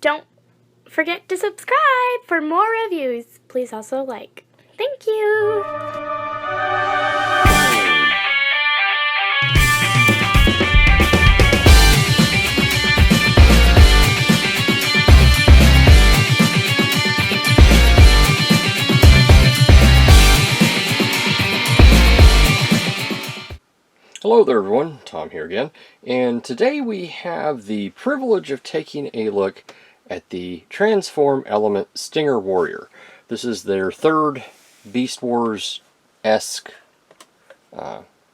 don't forget to subscribe for more reviews. Please also like. Thank you! Hello there everyone, Tom here again, and today we have the privilege of taking a look at the Transform Element Stinger Warrior. This is their third Beast Wars-esque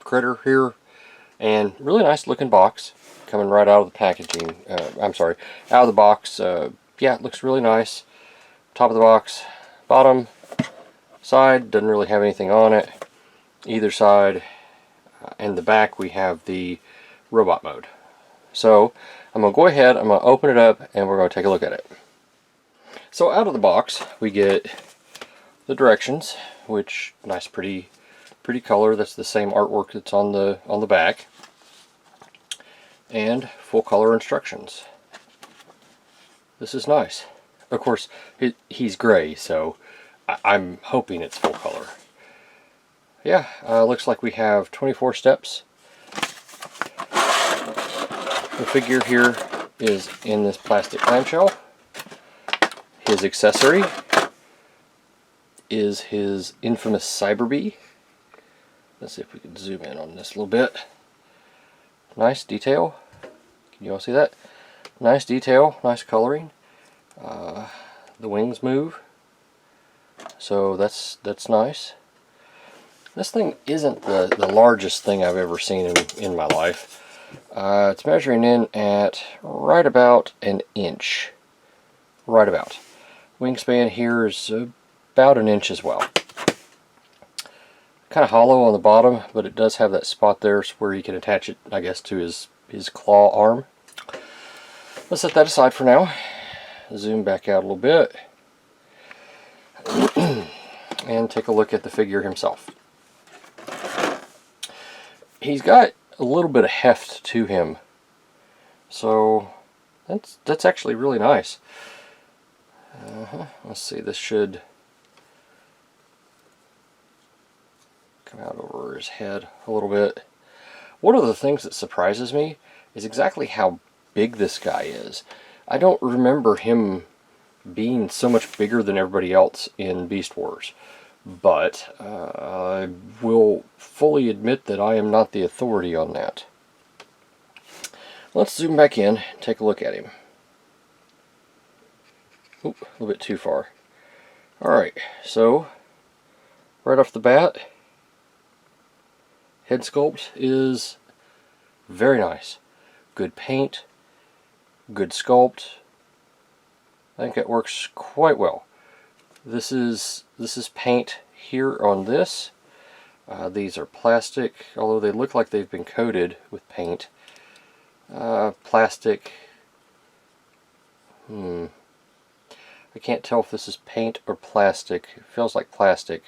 critter here, and really nice looking box, coming right out of the packaging, out of the box. Yeah, it looks really nice. Top of the box, bottom, side, doesn't really have anything on it. Either side. And the back we have the robot mode. So I'm going to go ahead, I'm going to open it up, and we're going to take a look at it. So out of the box we get the directions, which nice pretty color. That's the same artwork that's on the back, and full color instructions. This is nice. Of course he's gray, so I'm hoping it's full color. Yeah, looks like we have 24 steps. The figure here is in this plastic clamshell. His accessory is his infamous Cyber Bee. Let's see if we can zoom in on this a little bit. Nice detail. Can you all see that? Nice detail, nice coloring. The wings move, so that's nice. This thing isn't the largest thing I've ever seen in my life. It's measuring in at right about an inch. Right about. Wingspan here is about an inch as well. Kind of hollow on the bottom, but it does have that spot there where you can attach it, I guess, to his claw arm. Let's set that aside for now. Zoom back out a little bit. And take a look at the figure himself. He's got a little bit of heft to him, so that's actually really nice. Let's see, this should come out over his head a little bit. One of the things that surprises me is exactly how big this guy is. I don't remember him being so much bigger than everybody else in Beast Wars. But I will fully admit that I am not the authority on that. Let's zoom back in and take a look at him. Oop, a little bit too far. Alright, so right off the bat, head sculpt is very nice. Good paint, good sculpt. I think it works quite well. This is paint here on this. These are plastic, although they look like they've been coated with paint. Plastic. I can't tell if this is paint or plastic. It feels like plastic.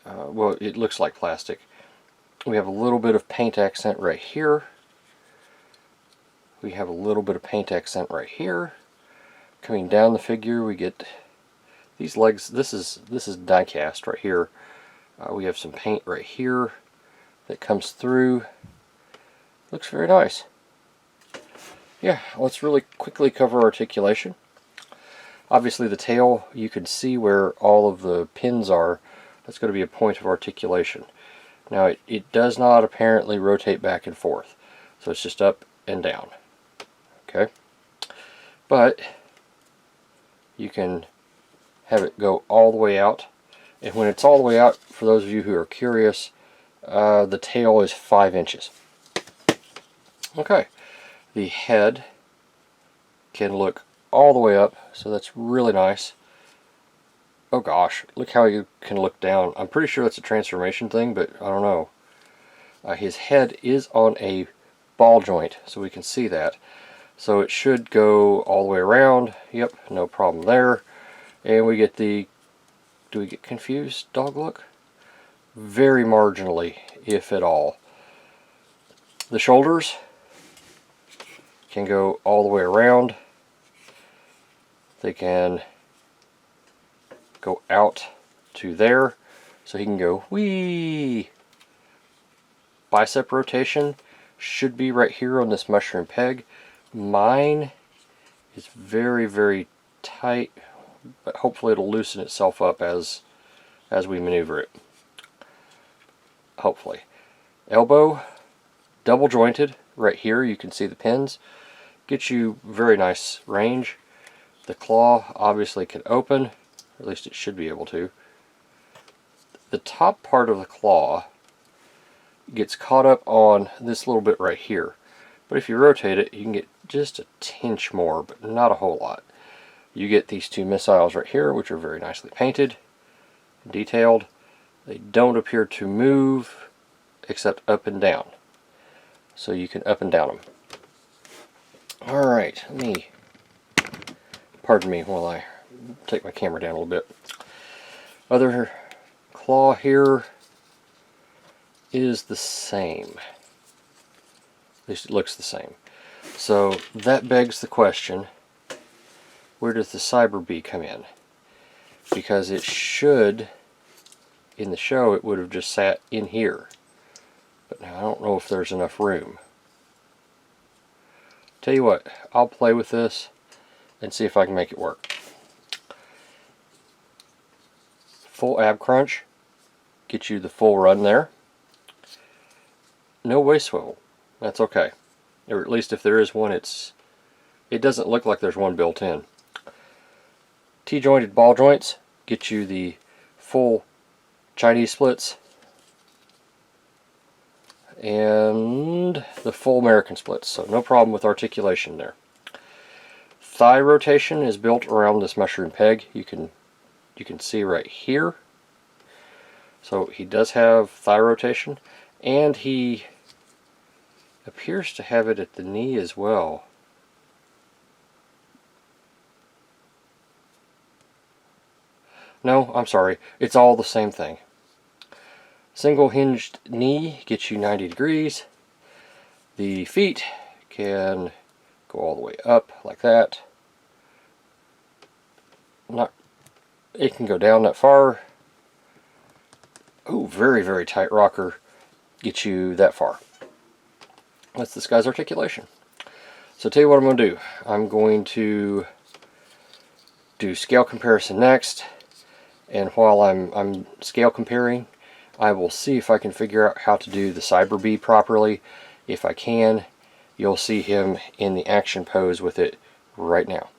Well, it looks like plastic. We have a little bit of paint accent right here. We have a little bit of paint accent right here. Coming down the figure, we get these legs. This is die cast right here. We have some paint right here that comes through. Looks very nice. Yeah, let's really quickly cover articulation. Obviously the tail, you can see where all of the pins are. That's going to be a point of articulation. Now it does not apparently rotate back and forth, so it's just up and down. Okay, but you can have it go all the way out, and when it's all the way out, for those of you who are curious, the tail is 5 inches. Okay, the head can look all the way up, so that's really nice. Oh gosh, look how you can look down. I'm pretty sure that's a transformation thing, but I don't know. His head is on a ball joint, so we can see that. So it should go all the way around. Yep, no problem there. And we get the, do we get confused dog look? Very marginally, if at all. The shoulders can go all the way around. they can go out to there, so he can go wee. Bicep rotation should be right here on this mushroom peg. Mine is very, very tight, but hopefully it'll loosen itself up as we maneuver it. Hopefully. Elbow, double jointed right here. You can see the pins. Gets you very nice range. The claw obviously can open, or at least it should be able to. The top part of the claw gets caught up on this little bit right here. But if you rotate it, you can get just a tinge more, but not a whole lot. You get these two missiles right here, which are very nicely painted, detailed. They don't appear to move except up and down. So you can up and down them. Alright, pardon me while I take my camera down a little bit. Other claw here is the same. At least it looks the same. So that begs the question, where does the Cyber Bee come in? Because it should, in the show, it would have just sat in here. But now I don't know if there's enough room. Tell you what, I'll play with this and see if I can make it work. Full ab crunch, get you the full run there. No waist swivel, that's okay. Or at least if there is one, it doesn't look like there's one built in. T-jointed ball joints, get you the full Chinese splits and the full American splits, so no problem with articulation there. Thigh rotation is built around this mushroom peg. You can see right here. So he does have thigh rotation, and he appears to have it at the knee as well. No, I'm sorry, it's all the same thing. Single hinged knee gets you 90 degrees. The feet can go all the way up like that. It can go down that far. Oh, very, very tight rocker gets you that far. That's this guy's articulation. So tell you what I'm going to do. I'm going to do scale comparison next, and while I'm scale comparing, I will see if I can figure out how to do the Cyber Bee properly. If I can, you'll see him in the action pose with it right now.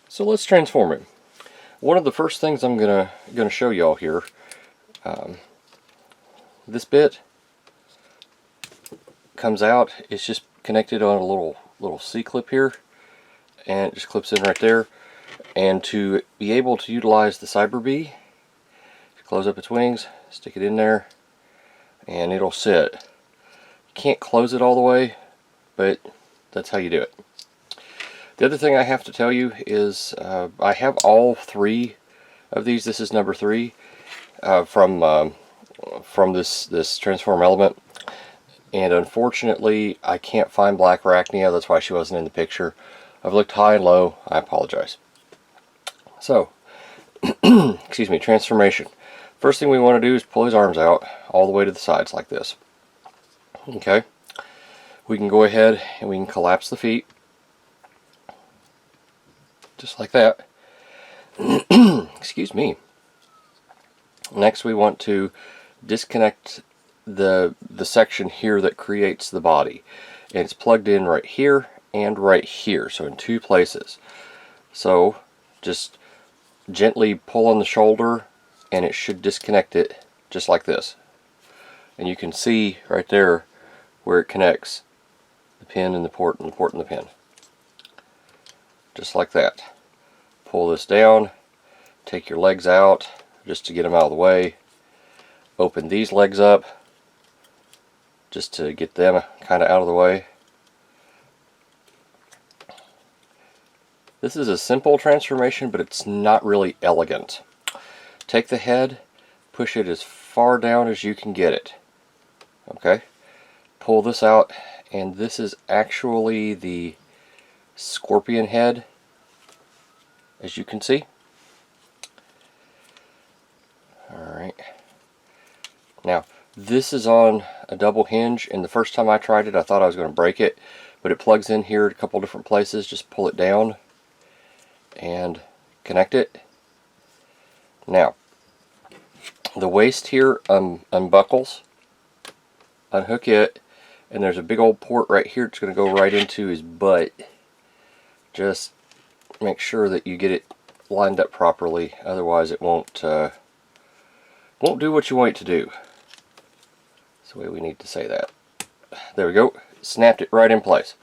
So let's transform him. One of the first things I'm gonna show y'all here, this bit comes out. It's just connected on a little C-clip here, and it just clips in right there. And to be able to utilize the Cyber Bee, close up its wings, stick it in there, and it'll sit. You can't close it all the way, but that's how you do it. The other thing I have to tell you is I have all three of these. This is number 3 from this Transform Element, and unfortunately I can't find Black Arachnia. That's why she wasn't in the picture. I've looked high and low. I apologize. So, excuse me, transformation. First thing we want to do is pull his arms out all the way to the sides like this. Okay. We can go ahead and we can collapse the feet. Just like that. Excuse me. Next we want to disconnect the section here that creates the body. And it's plugged in right here and right here. So in 2 places. So just gently pull on the shoulder and it should disconnect it just like this. And you can see right there where it connects the pin and the port and the port and the pin. Just like that. Pull this down, take your legs out just to get them out of the way. Open these legs up just to get them kind of out of the way. This is a simple transformation, but it's not really elegant. Take the head, push it as far down as you can get it. Okay? Pull this out, and this is actually the scorpion head, as you can see. Alright. Now, this is on a double hinge, and the first time I tried it, I thought I was going to break it, but it plugs in here at a couple different places. Just pull it down and connect it. Now, the waist here unbuckles. Unhook it, and there's a big old port right here. It's going to go right into his butt. Just make sure that you get it lined up properly, otherwise it won't do what you want it to do. That's the way we need to say that. There we go. Snapped it right in place.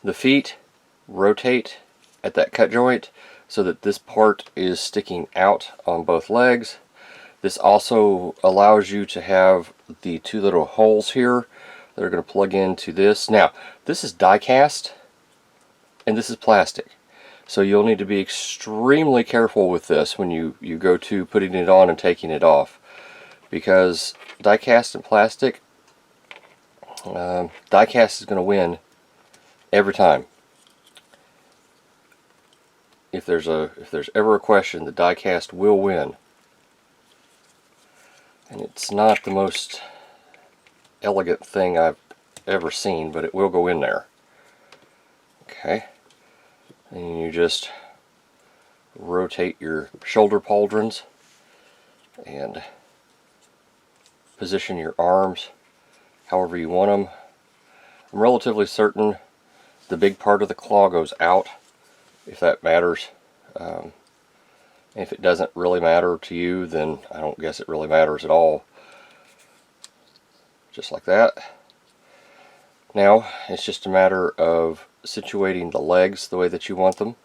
The feet rotate at that cut joint so that this part is sticking out on both legs. This also allows you to have the two little holes here that are going to plug into this. Now, this is die cast and this is plastic, so you'll need to be extremely careful with this when you go to putting it on and taking it off, because die cast and plastic, die cast is going to win every time. If there's ever a question, the die cast will win. And it's not the most elegant thing I've ever seen, but it will go in there. Okay. And you just rotate your shoulder pauldrons and position your arms however you want them. I'm relatively certain the big part of the claw goes out, if that matters. If it doesn't really matter to you, then I don't guess it really matters at all. Just like that. Now, it's just a matter of situating the legs the way that you want them.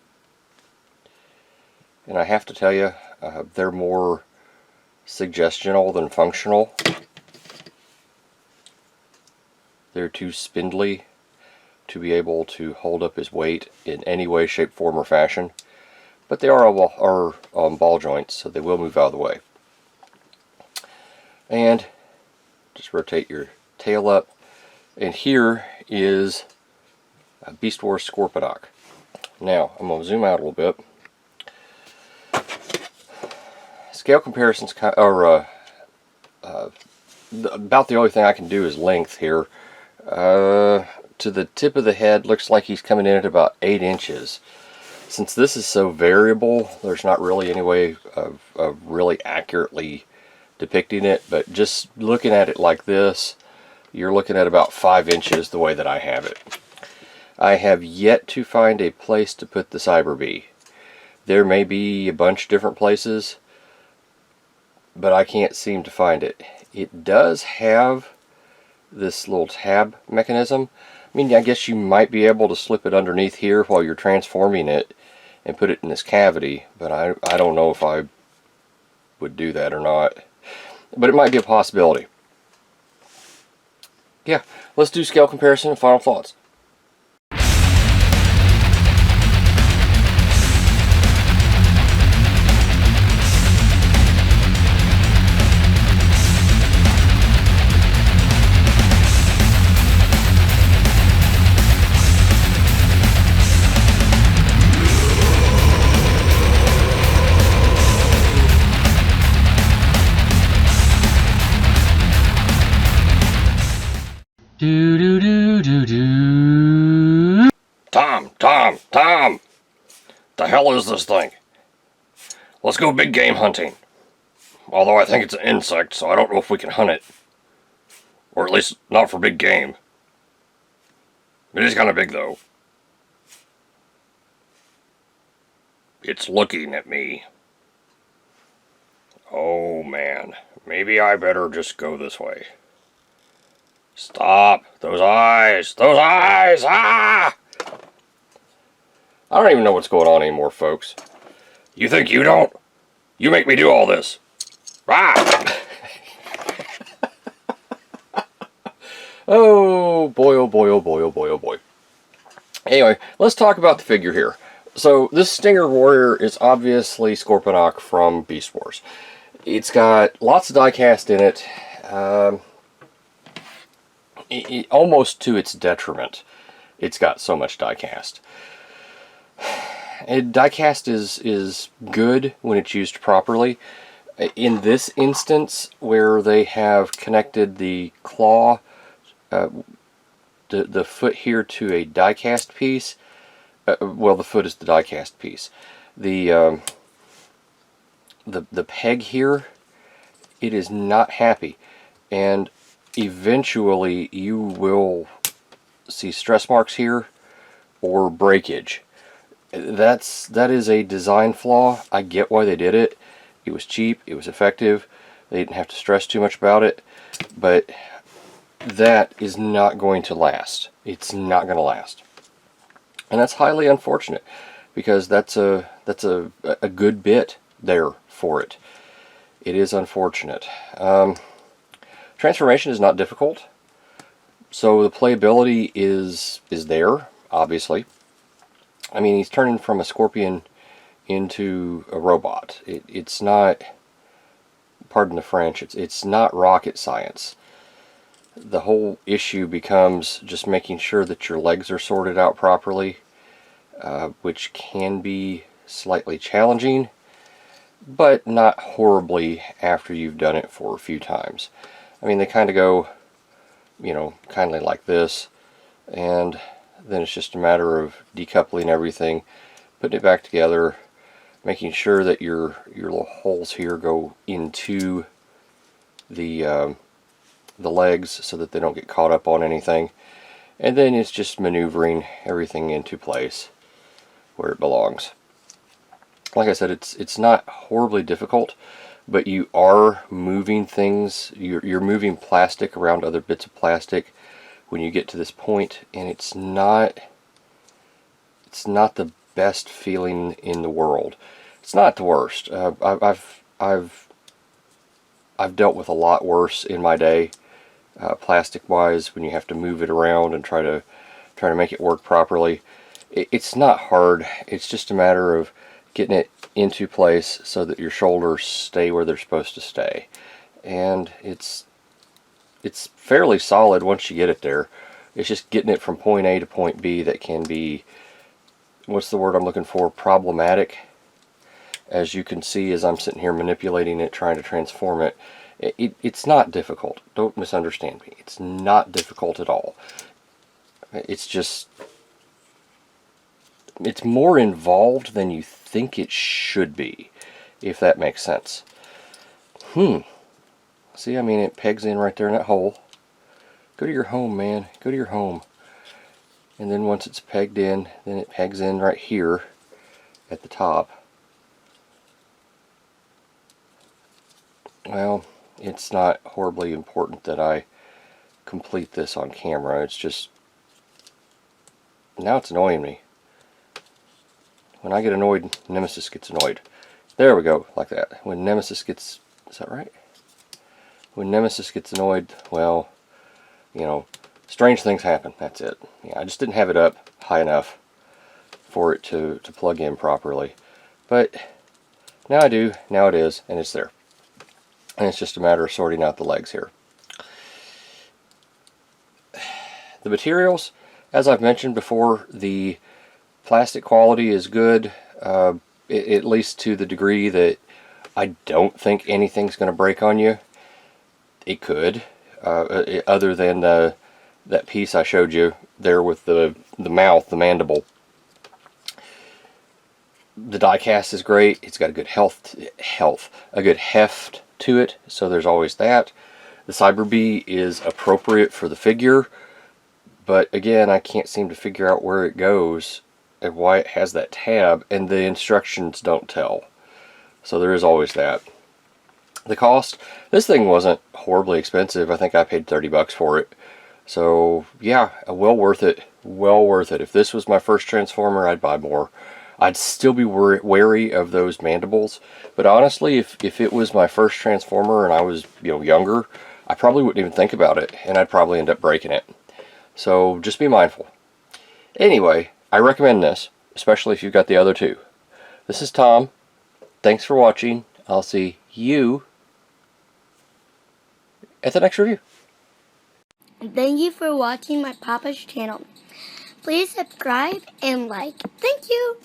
And I have to tell you, they're more suggestional than functional. They're too spindly to be able to hold up his weight in any way, shape, form, or fashion. But they are ball joints, so they will move out of the way. And just rotate your tail up. And here is a Beast Wars Scorponok. Now, I'm going to zoom out a little bit. Scale comparisons are about the only thing I can do is length here. To the tip of the head, looks like he's coming in at about 8 inches. Since this is so variable, there's not really any way of really accurately depicting it, but just looking at it like this, you're looking at about 5 inches the way that I have it. I have yet to find a place to put the Cyber Bee. There may be a bunch of different places, but I can't seem to find it. It does have this little tab mechanism. I mean, I guess you might be able to slip it underneath here while you're transforming it and put it in this cavity, but I don't know if I would do that or not. But it might be a possibility. Yeah, let's do scale comparison and final thoughts. Tom! The hell is this thing? Let's go big game hunting. Although I think it's an insect, so I don't know if we can hunt it. Or at least not for big game. It is kind of big though. It's looking at me. Oh man, maybe I better just go this way. Stop! Those eyes! Those eyes! Ah! I don't even know what's going on anymore, folks. You think you don't? You make me do all this. Ah! Oh boy, oh boy, oh boy, oh boy, oh boy. Anyway, let's talk about the figure here. So this Stinger Warrior is obviously Scorponok from Beast Wars. It's got lots of die cast in it, almost to its detriment. It's got so much die cast. And die cast is good when it's used properly. In this instance, where they have connected the claw, the foot here to a die cast piece, well, the foot is the die cast piece. The peg here, it is not happy, and eventually you will see stress marks here or breakage. That is a design flaw. I get why they did it. It was cheap, it was effective, they didn't have to stress too much about it, but that is not going to last. It's not going to last. And that's highly unfortunate, because that's a good bit there for it. It is unfortunate. Transformation is not difficult, so the playability is there, obviously. I mean, he's turning from a scorpion into a robot. It's not, pardon the French, it's not rocket science. The whole issue becomes just making sure that your legs are sorted out properly, which can be slightly challenging, but not horribly after you've done it for a few times. I mean, they kind of go, you know, kind of like this, and then it's just a matter of decoupling everything, putting it back together, making sure that your little holes here go into the legs so that they don't get caught up on anything, and then it's just maneuvering everything into place where it belongs. Like I said, it's not horribly difficult, but you are moving things. You're moving plastic around other bits of plastic when you get to this point, and it's not the best feeling in the world. It's not the worst. I've dealt with a lot worse in my day, plastic wise, when you have to move it around and try to make it work properly. It's not hard. It's just a matter of getting it into place so that your shoulders stay where they're supposed to stay, and it's fairly solid once you get it there. It's just getting it from point A to point B that can be, what's the word I'm looking for, problematic. As you can see, as I'm sitting here manipulating it, trying to transform it, it's not difficult. Don't misunderstand me. It's not difficult at all. It's just, it's more involved than you think it should be, if that makes sense. See, I mean, it pegs in right there in that hole. Go to your home, man. Go to your home. And then once it's pegged in, then it pegs in right here at the top. Well, it's not horribly important that I complete this on camera. It's just, now it's annoying me. When I get annoyed, Nemesis gets annoyed. There we go, like that. When Nemesis gets, is that right? When Nemesis gets annoyed, well, you know, strange things happen. That's it. Yeah, I just didn't have it up high enough for it to plug in properly. But now I do. Now it is, and it's there. And it's just a matter of sorting out the legs here. The materials, as I've mentioned before, the plastic quality is good, at least to the degree that I don't think anything's going to break on you. It could, other than that piece I showed you there with the mouth, the mandible. The die cast is great. It's got a good a good heft to it, so there's always that. The Cyber Bee is appropriate for the figure, but again, I can't seem to figure out where it goes and why it has that tab, and the instructions don't tell. So there is always that. The cost, this thing wasn't horribly expensive. I think I paid 30 bucks for it. So yeah, well worth it. Well worth it. If this was my first Transformer, I'd buy more. I'd still be wary of those mandibles. But honestly, if it was my first Transformer and I was, you know, younger, I probably wouldn't even think about it, and I'd probably end up breaking it. So just be mindful. Anyway, I recommend this, especially if you've got the other two. This is Tom. Thanks for watching. I'll see you at the next review. Thank you for watching my Papa's channel. Please subscribe and like. Thank you.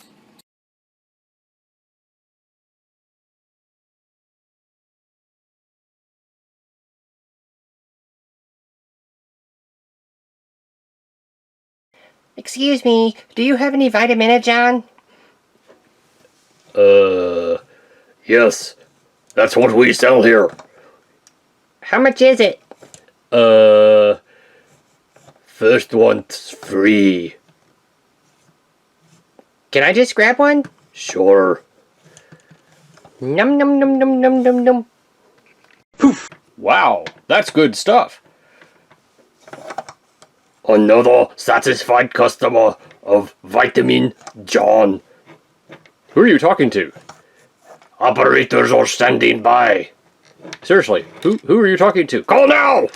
Excuse me, do you have any Vitamin-A-John? Yes. That's what we sell here. How much is it? First one's free. Can I just grab one? Sure. Num num num num num num num. Poof! Wow, that's good stuff. Another satisfied customer of Vitamin John. Who are you talking to? Operators are standing by. Seriously, who are you talking to? Call now!